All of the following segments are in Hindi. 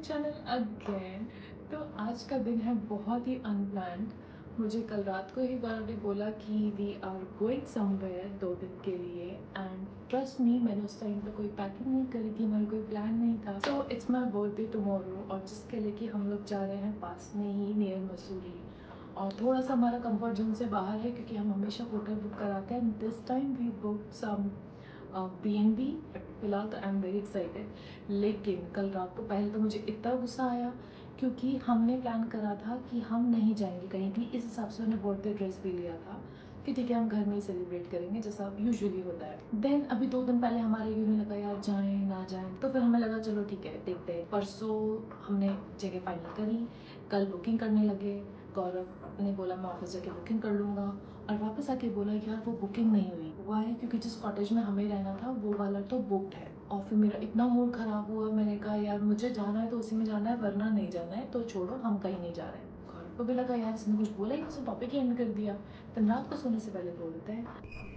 Channel again. तो आज का दिन है बहुत ही अनप्लान्ड। मुझे कल रात को ही गौरव ने बोला कि वी आर गोइंग समवेयर 2 दिन के लिए, एंड ट्रस्ट मी, मैंने उस टाइम पे कोई पैकिंग नहीं करी थी, हमारा कोई प्लान नहीं था। So it's my birthday tomorrow, और जिसके लिए कि हम लोग जा रहे हैं पास में ही नियर मसूरी। और थोड़ा सा हमारा कंफर्ट जोन से बाहर है क्योंकि हम हमेशा होटल बुक कराते हैं। This time we book some B&B। फिलहाल तो आई एम वेरी एक्साइटेड। लेकिन कल रात को पहले तो मुझे इतना गुस्सा आया क्योंकि हमने प्लान करा था कि हम नहीं जाएंगे कहीं भी। इस हिसाब से हमने बर्थडे ड्रेस भी लिया था कि ठीक है हम घर में ही सेलिब्रेट करेंगे जैसा यूजुअली होता है। देन अभी 2 दिन पहले हमारे ये भी लगा यार जाएं ना जाएं, तो फिर हमें लगा चलो ठीक है देखते हैं। परसों हमने जगह फाइनल करी, कल बुकिंग करने लगे। गौरव ने बोला मैं ऑफिस जाके बुकिंग कर लूँगा, और वापस आके बोला यार वो बुकिंग नहीं हुई। हुआ है क्योंकि जिस कॉटेज में हमें रहना था वो वाला तो बुकड है। और फिर मेरा इतना मूड ख़राब हुआ, मैंने कहा यार मुझे जाना है तो उसी में जाना है, वरना नहीं जाना है तो छोड़ो, हम कहीं नहीं जा रहे हैं। गौरव को भी लगा यार इसने कुछ बोला ही, उसने टॉपिक ही एंड कर दिया। तो रात को सोने से पहले बोलते हैं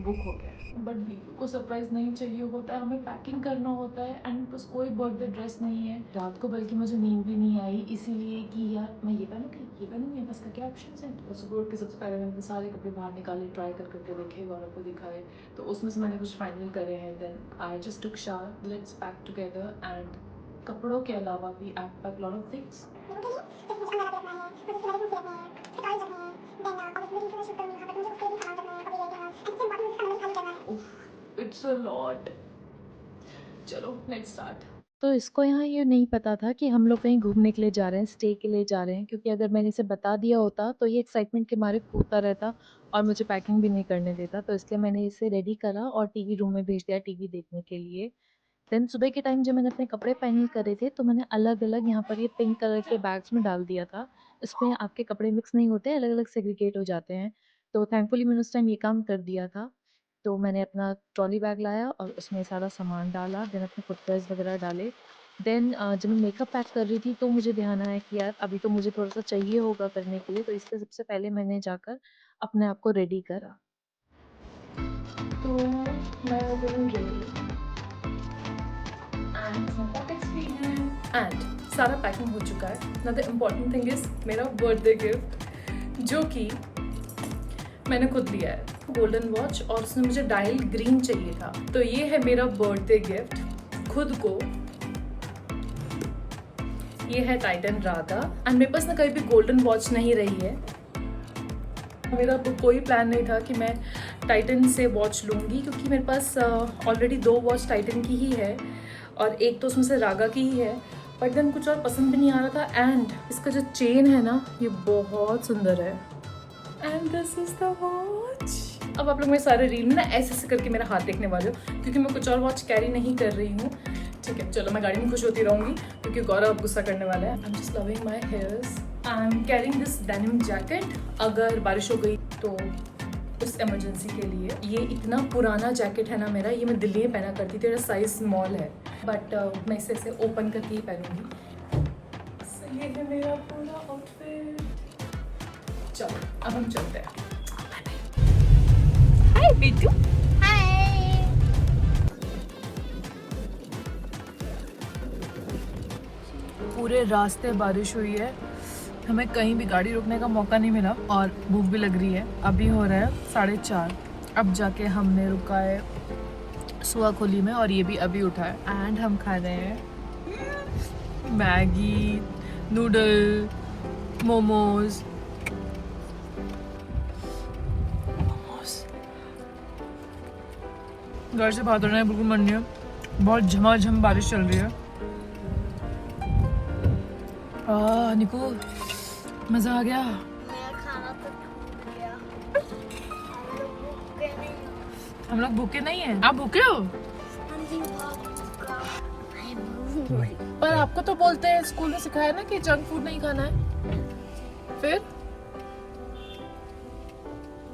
बुक हो गया। बट बीबी को सरप्राइज़ नहीं चाहिए होता है, हमें पैकिंग करना होता है, एंड बस कोई बर्थडे ड्रेस नहीं है। रात को बल्कि मुझे नींद भी नहीं आई, इसीलिए कि यार मैं ये पहनूँगी ये पहनूँगी, बस का क्या ऑप्शन है। तो सुबह उठ के सबसे पहले मैंने सारे कपड़े बाहर निकाले, ट्राई कर करके देखे, गौरव को दिखाए, तो उसमें से मैंने कुछ फाइनल करे हैं। Then I just took shower, let's pack together. And कपड़ों के अलावा भी I pack lot of things. It's a lot. चलो लेट्स स्टार्ट। तो इसको यहाँ ये नहीं पता था कि हम लोग कहीं घूमने के लिए जा रहे हैं, स्टे के लिए जा रहे हैं, क्योंकि अगर मैंने इसे बता दिया होता तो ये एक्साइटमेंट के मारे कूदता रहता और मुझे पैकिंग भी नहीं करने देता। तो इसलिए मैंने इसे रेडी करा और टीवी रूम में भेज दिया टीवी देखने के लिए। देन सुबह के टाइम जब मैंने अपने कपड़े फाइनल करे थे तो मैंने अलग-अलग यहाँ पर ये पिंक कलर के बैग्स में डाल दिया था। इसमें आपके कपड़े मिक्स नहीं होते, अलग-अलग सेग्रीगेट हो जाते हैं। तो थैंकफुली मैंने उस टाइम ये काम कर दिया था। तो मैंने अपना ट्रॉली बैग लाया और उसमें सारा सामान डाला, देन अपने फुटवेयर्स वगैरह डाले। देन जब मैं मेकअप पैक कर रही थी तो मुझे ध्यान आया कि यार अभी तो मुझे थोड़ा-सा चाहिए होगा करने के लिए, तो इसलिए सबसे पहले मैंने जाकर अपने आप को रेडी करा। तो मैं हो गई रेडी। एंड सारा पैकिंग हो चुका है। Now the important thing is मेरा बर्थडे गिफ्ट, जो कि मैंने खुद लिया है, गोल्डन वॉच, और उसमें मुझे डायल ग्रीन चाहिए था। तो ये है मेरा बर्थडे गिफ्ट खुद को। ये है टाइटन रागा, एंड मेरे पास ना कभी भी गोल्डन वॉच नहीं रही है। मेरा कोई प्लान नहीं था कि मैं टाइटन से वॉच लूँगी, क्योंकि मेरे पास ऑलरेडी 2 वॉच टाइटन की ही है और एक तो उसमें से रागा की ही है। बट देन कुछ और पसंद भी नहीं आ रहा था। एंड इसका जो चेन है ना ये बहुत सुंदर है। And this is the watch. अब आप लोग मेरे सारे रील में ना ऐसे ऐसे करके मेरा हाथ देखने वाले हो, क्योंकि मैं कुछ और वॉच कैरी नहीं कर रही हूँ। ठीक है चलो, मैं गाड़ी में खुश होती रहूँगी क्योंकि गौरव अब गुस्सा करने वाला है। I am just loving my hairs. I am carrying this denim jacket, अगर बारिश हो गई तो उस इमरजेंसी के लिए। ये इतना पुराना जैकेट है ना मेरा, ये मैं दिल्ली में पहना करती थी, मेरा साइज स्मॉल है, बट मैं इसे ओपन करके ही पहनूंगी। ये है मेरा पूरा आउटफिट। चलो अब हम चलते हैं। हाय बेटू। हाय। पूरे रास्ते बारिश हुई है, हमें कहीं भी गाड़ी रोकने का मौका नहीं मिला, और भूख भी लग रही है। अभी हो रहा है 4:30। अब जाके हमने रुका है सुआ खोली में, और ये भी अभी उठा है। एंड हम खा रहे हैं मैगी, नूडल, मोमोज। घर से बाहर होना है बिल्कुल मन नहीं है, बहुत झमाझम बारिश चल रही है। निको मजा आ गया। मेरा खाना तो टूट गया। हम लोग भूखे नहीं हैं। आप भूखे हो? हम भी बहुत भूखा। पर आपको तो बोलते हैं, स्कूल में सिखाया ना कि जंक फूड नहीं खाना है। फिर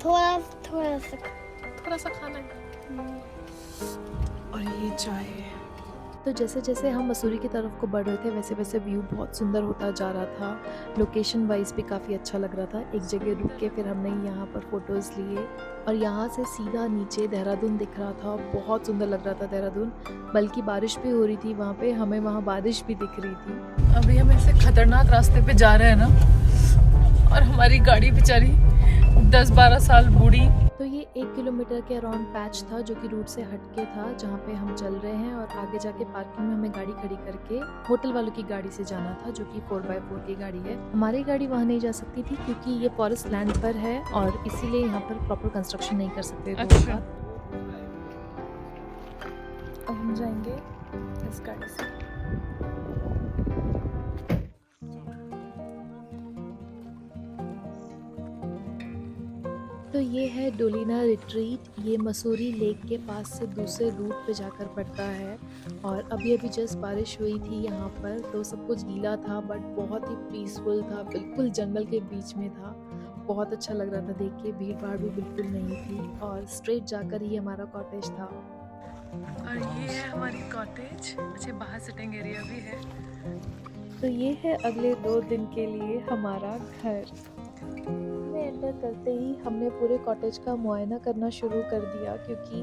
थोड़ा थोड़ा सा थोड़ा सा खाना है। और ये चाय है। तो जैसे जैसे हम मसूरी की तरफ को बढ़ रहे थे वैसे वैसे व्यू बहुत सुंदर होता जा रहा था। लोकेशन वाइज भी काफ़ी अच्छा लग रहा था। एक जगह रुक के फिर हमने यहाँ पर फ़ोटोज़ लिए और यहाँ से सीधा नीचे देहरादून दिख रहा था। बहुत सुंदर लग रहा था देहरादून, बल्कि बारिश भी हो रही थी वहाँ पे, हमें वहाँ बारिश भी दिख रही थी। अभी हम ऐसे खतरनाक रास्ते पे जा रहे हैं ना, और हमारी गाड़ी बेचारी 10-12 साल बूढ़ी। तो ये 1 किलोमीटर के अराउंड पैच था जो कि रूट से हटके था जहाँ पे हम चल रहे हैं, और आगे जाके पार्किंग में हमें गाड़ी खड़ी करके होटल वालों की गाड़ी से जाना था जो कि 4x4 की गाड़ी है। हमारी गाड़ी वहाँ नहीं जा सकती थी क्योंकि ये फॉरेस्ट लैंड पर है और इसीलिए यहाँ पर प्रॉपर कंस्ट्रक्शन नहीं कर सकते थे। अच्छा। अब हम जाएंगे इस गाड़ी से। तो ये है डोलिना रिट्रीट। ये मसूरी लेक के पास से दूसरे रूट पे जाकर पड़ता है, और अभी अभी जस्ट बारिश हुई थी यहाँ पर, तो सब कुछ गीला था बट बहुत ही पीसफुल था, बिल्कुल जंगल के बीच में था। बहुत अच्छा लग रहा था देख के, भीड़ भाड़ भी बिल्कुल नहीं थी, और स्ट्रेट जाकर ही हमारा कॉटेज था। और ये है हमारी कॉटेज। अच्छा, बाहर सिटिंग एरिया भी है। तो ये है अगले 2 दिन के लिए हमारा घर। में एंटर करते ही हमने पूरे कॉटेज का मुआयना करना शुरू कर दिया, क्योंकि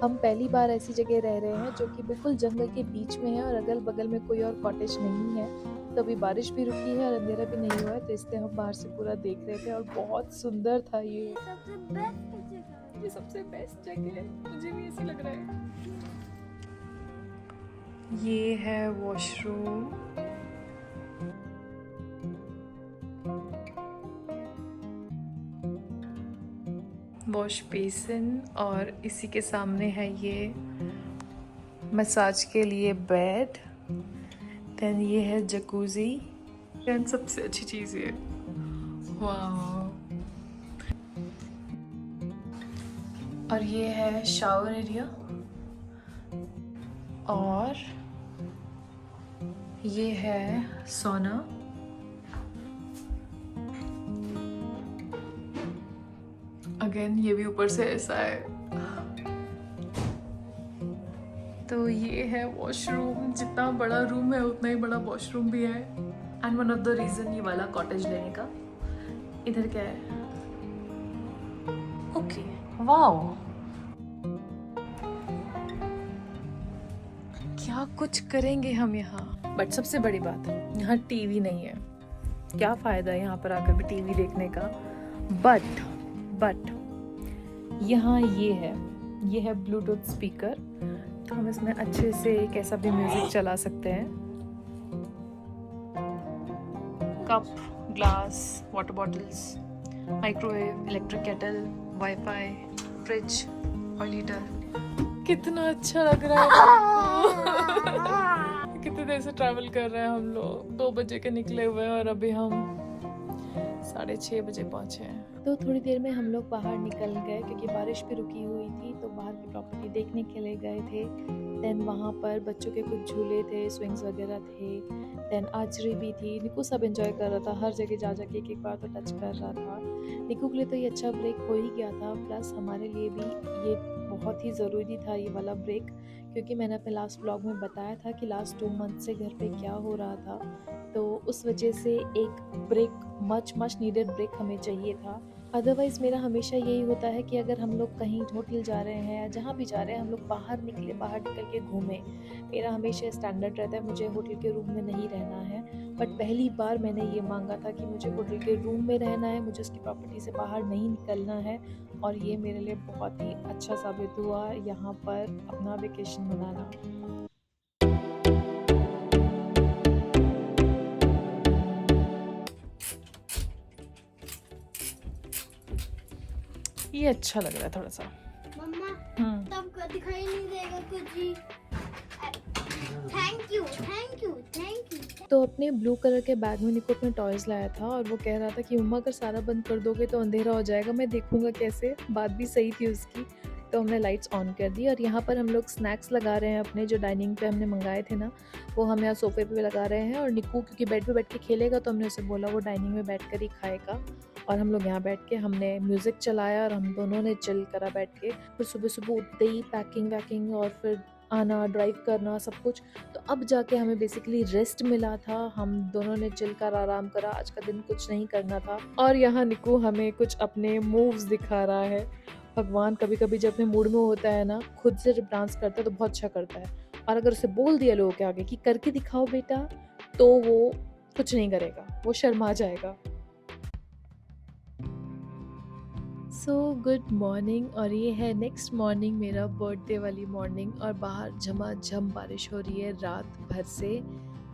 हम पहली बार ऐसी जगह रह रहे हैं जो कि बिल्कुल जंगल के बीच में है और अगल बगल में कोई और कॉटेज नहीं है। तो अभी बारिश भी रुकी है और अंधेरा भी नहीं हुआ है, तो इसलिए हम बाहर से पूरा देख रहे थे और बहुत सुंदर था ये सबसे बेस्ट जगह है, मुझे भी ऐसी लग रहा है। ये है वॉशरूम। वॉश बेसिन, और इसी के सामने है ये मसाज के लिए बेड। देन ये है जकूजी, एंड सबसे अच्छी चीज़ ये, वाह। और ये है शावर एरिया, और ये है सोना। अगेन ये भी ऊपर से ऐसा है। तो ये है वॉशरूम। जितना बड़ा रूम है उतना ही बड़ा वॉशरूम भी है, and one of the reason ये वाला कॉटेज लेने का। इधर क्या है? ओके, वाओ, क्या कुछ करेंगे हम यहाँ। बट सबसे बड़ी बात, यहाँ टीवी नहीं है। क्या फायदा है यहाँ पर आकर भी टीवी देखने का। बट यहाँ ये है ब्लूटूथ स्पीकर, तो हम इसमें अच्छे से कैसा भी म्यूजिक चला सकते हैं। Cup, glass, water bottles, microwave, electric kettle, wifi, fridge और हीटर। कितना अच्छा लग रहा है। कितने देर से ट्रैवल कर रहे हैं हम लोग। 2 बजे के निकले हुए हैं और अभी हम 6:30 बजे पहुंचे हैं। तो थोड़ी देर में हम लोग बाहर निकल गए क्योंकि बारिश भी रुकी हुई थी, तो बाहर की प्रॉपर्टी देखने के लिए गए थे। देन वहाँ पर बच्चों के कुछ झूले थे, स्विंग्स वगैरह थे, देन आर्चरी भी थी। निकू सब एंजॉय कर रहा था, हर जगह जा जाके एक बार तो टच कर रहा था। निकू के लिए तो ये अच्छा ब्रेक हो ही गया था, प्लस हमारे लिए भी ये बहुत ही ज़रूरी था ये वाला ब्रेक, क्योंकि मैंने अपने लास्ट व्लॉग में बताया था कि लास्ट 2 मंथ से घर पे क्या हो रहा था, तो उस वजह से एक ब्रेक, मच नीडेड ब्रेक हमें चाहिए था। अदरवाइज़ मेरा हमेशा यही होता है कि अगर हम लोग कहीं होटल जा रहे हैं या जहाँ भी जा रहे हैं, हम लोग बाहर निकल के घूमें। मेरा हमेशा स्टैंडर्ड रहता है, मुझे होटल के रूम में नहीं रहना है। बट पहली बार मैंने ये मांगा था कि मुझे होटल के रूम में रहना है, मुझे उसकी प्रॉपर्टी से बाहर नहीं निकलना है, और ये मेरे लिए बहुत ही अच्छा साबित हुआ यहाँ पर अपना वेकेशन मनाना। ये अच्छा लग रहा है थोड़ा सा। मम्मा तब का दिखाई नहीं देगा कुछ ही। Thank you. तो अपने ब्लू कलर के बैग में निको अपने टॉयज लाया था, और वो कह रहा था कि मम्मा अगर सारा बंद कर दोगे तो अंधेरा हो जाएगा, मैं देखूंगा कैसे। बात भी सही थी उसकी। तो हमने लाइट्स ऑन कर दी, और यहाँ पर हम लोग स्नैक्स लगा रहे हैं अपने, जो डाइनिंग पे हमने मंगाए थे ना, वो हम यहाँ सोफे पे लगा रहे हैं। और निकू क्योंकि बेड पे बैठ के खेलेगा, तो हमने उसे बोला वो डाइनिंग में बैठ कर ही खाएगा, और हम लोग यहाँ बैठ के हमने म्यूज़िक चलाया और हम दोनों ने चिल करा बैठ के। फिर सुबह सुबह उठते ही पैकिंग वैकिंग और फिर आना, ड्राइव करना, सब कुछ। तो अब जाके हमें बेसिकली रेस्ट मिला था, हम दोनों ने चिल कर आराम करा। आज का दिन कुछ नहीं करना था। और यहाँ निकू हमें कुछ अपने मूव्स दिखा रहा है। भगवान कभी कभी जब अपने मूड में होता है ना, खुद से जब डांस करता है तो बहुत अच्छा करता है, और अगर उसे बोल दिया लोगों के आगे कि करके दिखाओ बेटा, तो वो कुछ नहीं करेगा, वो शर्मा जाएगा। सो गुड मॉर्निंग, और ये है नेक्स्ट मॉर्निंग, मेरा बर्थडे वाली मॉर्निंग, और बाहर झमाझम बारिश हो रही है रात भर से।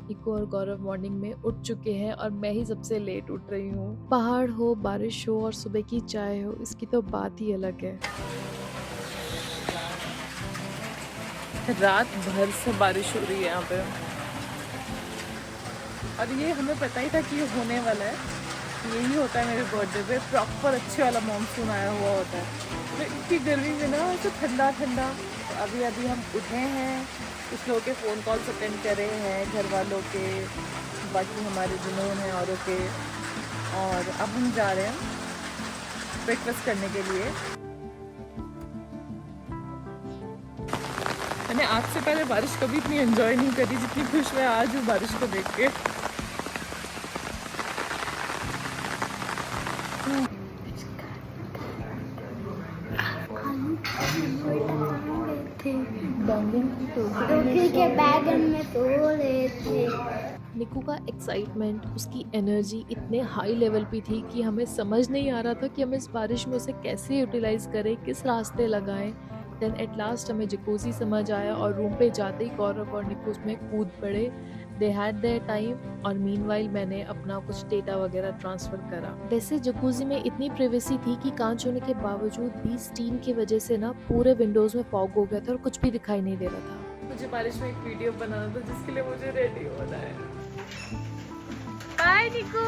निको और गौरव मॉर्निंग में उठ चुके हैं और मैं ही सबसे लेट उठ रही हूँ। पहाड़ हो, बारिश हो और सुबह की चाय हो, इसकी तो बात ही अलग है। रात भर से बारिश हो रही है यहाँ पे, और ये हमें पता ही था कि ये होने वाला है। यही होता है मेरे बर्थडे पे, प्रॉपर अच्छे वाला मॉनसून आया हुआ होता है। तो इतनी गर्मी में ना ऐसे ठंडा ठंडा। तो अभी अभी हम उठे हैं, कुछ लोगों के फ़ोन कॉल्स अटेंड कर रहे हैं, घर वालों के, बाकी हमारे जुनून हैं औरों के, और अब हम जा रहे हैं ब्रेकफास्ट करने के लिए। मैंने आज से पहले बारिश कभी इतनी एंजॉय नहीं करी जितनी खुश मैं आज हूँ बारिश को देख के। निकू का एक्साइटमेंट, उसकी एनर्जी इतने हाई लेवल पे थी कि हमें समझ नहीं आ रहा था कि हम इस बारिश में उसे कैसे यूटिलाइज करें, किस रास्ते लगाएं। देन एट लास्ट हमें जकूज़ी समझ आया, और रूम पे जाते ही गौरव और निकू उसमें कूद पड़े। दे हैड देयर टाइम, और मीनवाइल मैंने अपना कुछ डेटा वगैरह ट्रांसफ़र करा। वैसे जकूज़ी में इतनी प्राइवेसी थी कि कांच होने के बावजूद भी स्टीम की वजह से ना पूरे विंडोज़ में फॉग हो गया था और कुछ भी दिखाई नहीं दे रहा था। मुझे बारिश में एक वीडियो बनाना था जिसके लिए मुझे रेडी होना है। बाय निकू।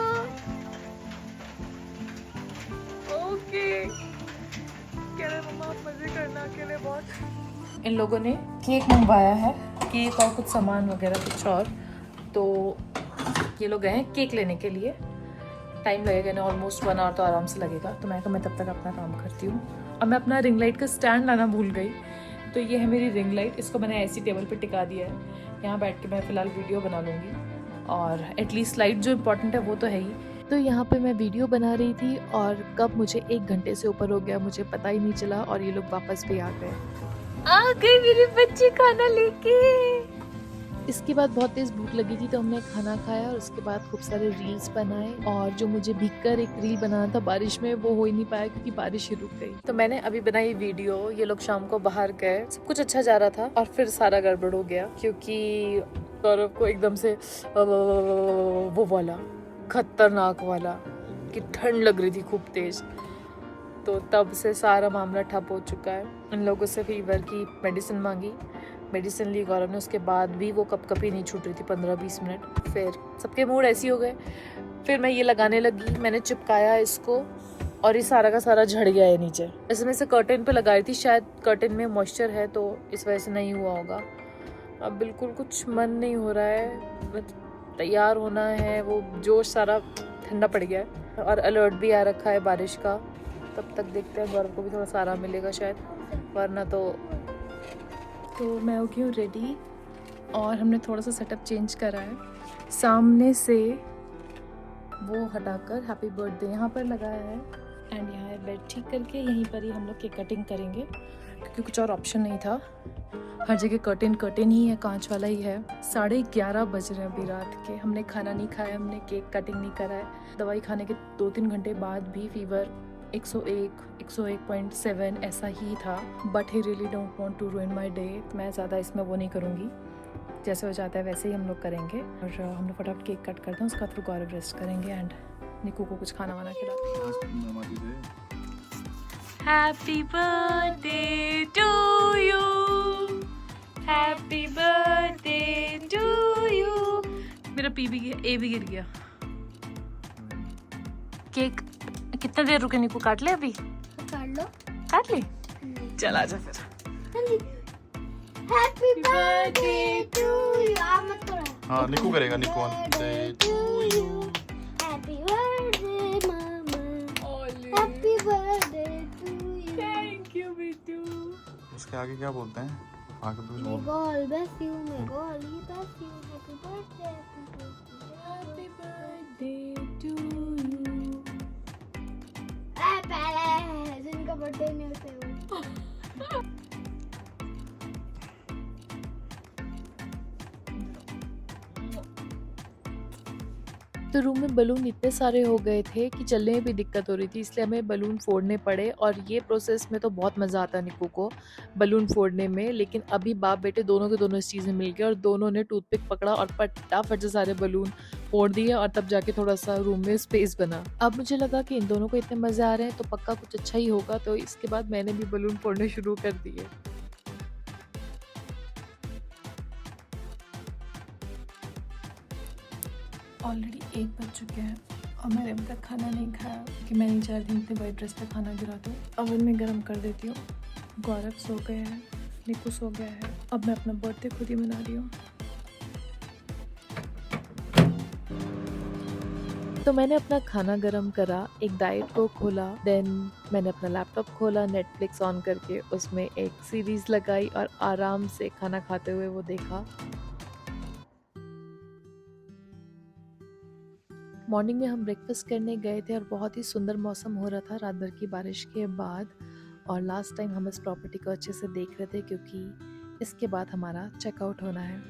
ओके, कह रहे मम्मा आप मजे करना अकेले बहुत। इन लोगों ने केक मंगवाया है, केक और कुछ सामान वगैरह कुछ और। तो ये लोग गए हैं केक लेने के लिए। टाइम लगेगा ना, ऑलमोस्ट 1 आवर तो आराम से लगेगा। तो मैं कहा मैं तब तक अपना काम करती हूँ। और मैं अपना रिंग लाइट का स्टैंड लाना भूल गई। तो ये है मेरी रिंग लाइट, इसको मैंने ऐसी टेबल पे टिका दिया है। यहाँ बैठ के मैं फ़िलहाल वीडियो बना लूँगी, और एटलीस्ट लाइट जो इम्पोर्टेंट है वो तो है ही। तो यहाँ पे मैं वीडियो बना रही थी, और कब मुझे 1 घंटे से ऊपर हो गया मुझे पता ही नहीं चला, और ये लोग वापस भी आ गए मेरी बच्ची खाना लेके। इसके बाद बहुत तेज़ भूख लगी थी, तो हमने खाना खाया, और उसके बाद खूब सारे रील्स बनाए। और जो मुझे भीगकर एक रील बनाना था बारिश में, वो हो ही नहीं पाया क्योंकि बारिश ही रुक गई। तो मैंने अभी बनाई वीडियो। ये लोग शाम को बाहर गए, सब कुछ अच्छा जा रहा था, और फिर सारा गड़बड़ हो गया क्योंकि गौरव को एकदम से वो वाला खतरनाक वाला कि ठंड लग रही थी खूब तेज। तो तब से सारा मामला ठप हो चुका है। इन लोगों से फीवर की मेडिसिन मांगी, मेडिसिन ली गौरव ने, उसके बाद भी वो कपकपी नहीं छूट रही थी 15-20 मिनट। फिर सबके मूड ऐसे हो गए। फिर मैं ये लगाने लगी, मैंने चिपकाया इसको, और ये सारा का सारा झड़ गया है नीचे। ऐसे मैं इसे कर्टेन पे लगाई थी, शायद कर्टेन में मॉइस्चर है तो इस वजह से नहीं हुआ होगा। अब बिल्कुल कुछ मन नहीं हो रहा है, तैयार होना है, वो जोश सारा ठंडा पड़ गया है, और अलर्ट भी आ रखा है बारिश का। तब तक देखते हैं, गौरव को भी थोड़ा सा आराम मिलेगा शायद, वरना तो मैं हो गई हूँ रेडी। और हमने थोड़ा सा सेटअप चेंज करा है, सामने से वो हटाकर हैप्पी बर्थडे यहाँ पर लगाया है, एंड यहाँ बेड ठीक करके यहीं पर ही हम लोग केक कटिंग करेंगे क्योंकि कुछ और ऑप्शन नहीं था। हर जगह कर्टेन ही है, कांच वाला ही है। 11:30 बज रहे हैं अभी रात के। हमने खाना नहीं खाया, हमने केक कटिंग नहीं करा है। दवाई खाने के 2-3 घंटे बाद भी फीवर 101.7 ऐसा ही था। But he really don't want to ruin my day. मैं ज़्यादा इसमें वो नहीं करूँगी, जैसे हो जाता है वैसे ही हम लोग करेंगे। और हम लोग फटाफट केक कट करते हैं, उसके बाद फिर गौरव रेस्ट करेंगे एंड निकू को कुछ खाना वाना खिलाते हैं। Happy birthday to you, happy birthday to you. मेरा पी भी गया, ए भी गिर गया। केक कितना देर रुके निकू, काट ले अभी? काट लो। काट ले, चल आजा फिर। Happy birthday to you. आप मत करो। हाँ निकू करेगा, Niku to you. Happy birthday मामा, happy birthday to you. Thank you Bittu. उसके आगे क्या बोलते हैं? आगे कुछ May बोल। God bless you, may God bless you. Happy birthday, Happy birthday to you. जिनका बर्थडे नहीं होता है वो। तो रूम में बलून इतने सारे हो गए थे कि चलने में भी दिक्कत हो रही थी, इसलिए हमें बलून फोड़ने पड़े। और ये प्रोसेस में तो बहुत मज़ा आता है निक्कू को बलून फोड़ने में, लेकिन अभी बाप बेटे दोनों के दोनों इस चीज़ में मिल गए और दोनों ने टूथपिक पकड़ा और फटाफट से सारे बलून फोड़ दिए और तब जाके थोड़ा सा रूम में स्पेस बना। अब मुझे लगा कि इन दोनों को इतने मज़े आ रहे हैं तो पक्का कुछ अच्छा ही होगा, तो इसके बाद मैंने भी बलून फोड़ने शुरू कर दिए। ऑलरेडी 1 बज चुके हैं और मैंने अभी तक खाना नहीं खाया क्योंकि मैं 4 दिन से वाइट ड्रेस पे खाना गिरा दूँ। ओवन में गर्म कर देती हूँ। गौरव सो गया है, निक्कू सो गया है। अब मैं अपना बर्थडे खुद ही मना रही हूँ। तो मैंने अपना खाना गरम करा, एक डाइट को खोला, देन मैंने अपना लैपटॉप खोला, नेटफ्लिक्स ऑन करके उसमें एक सीरीज लगाई और आराम से खाना खाते हुए वो देखा। मॉर्निंग में हम ब्रेकफास्ट करने गए थे और बहुत ही सुंदर मौसम हो रहा था रात भर की बारिश के बाद। और लास्ट टाइम हम इस प्रॉपर्टी को अच्छे से देख रहे थे क्योंकि इसके बाद हमारा चेकआउट होना है।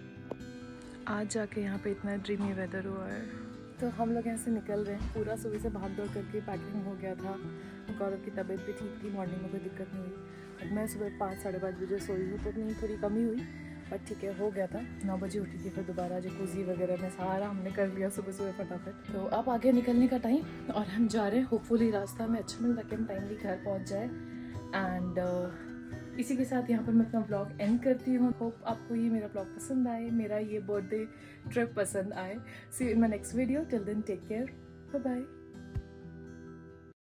आज जाके यहाँ पे इतना ड्रीमी वेदर हुआ है। तो हम लोग यहाँ से निकल रहे हैं। पूरा सुबह से भाग दौड़ करके पैकिंग हो गया था। गौरव की तबीयत भी ठीक थी, मॉर्निंग में कोई दिक्कत नहीं हुई। और मैं सुबह 5 साढ़े 5 बजे सोई हूँ तो नींद थोड़ी कमी हुई, बट ठीक है, हो गया था। 9 बजे उठी थी, फिर दोबारा जकूज़ी वगैरह में सारा हमने कर लिया सुबह सुबह फटाफट। तो अब आगे निकलने का टाइम और हम जा रहे हैं। होपफुली रास्ता में अच्छा मिल रहा है, टाइमली घर पहुंच जाए। एंड इसी के साथ यहाँ पर मैं अपना ब्लॉग एंड करती हूँ। होप आपको ये मेरा ब्लॉग पसंद आए, मेरा ये बर्थडे ट्रिप पसंद आए। See you in my next video. Till then take care, bye bye.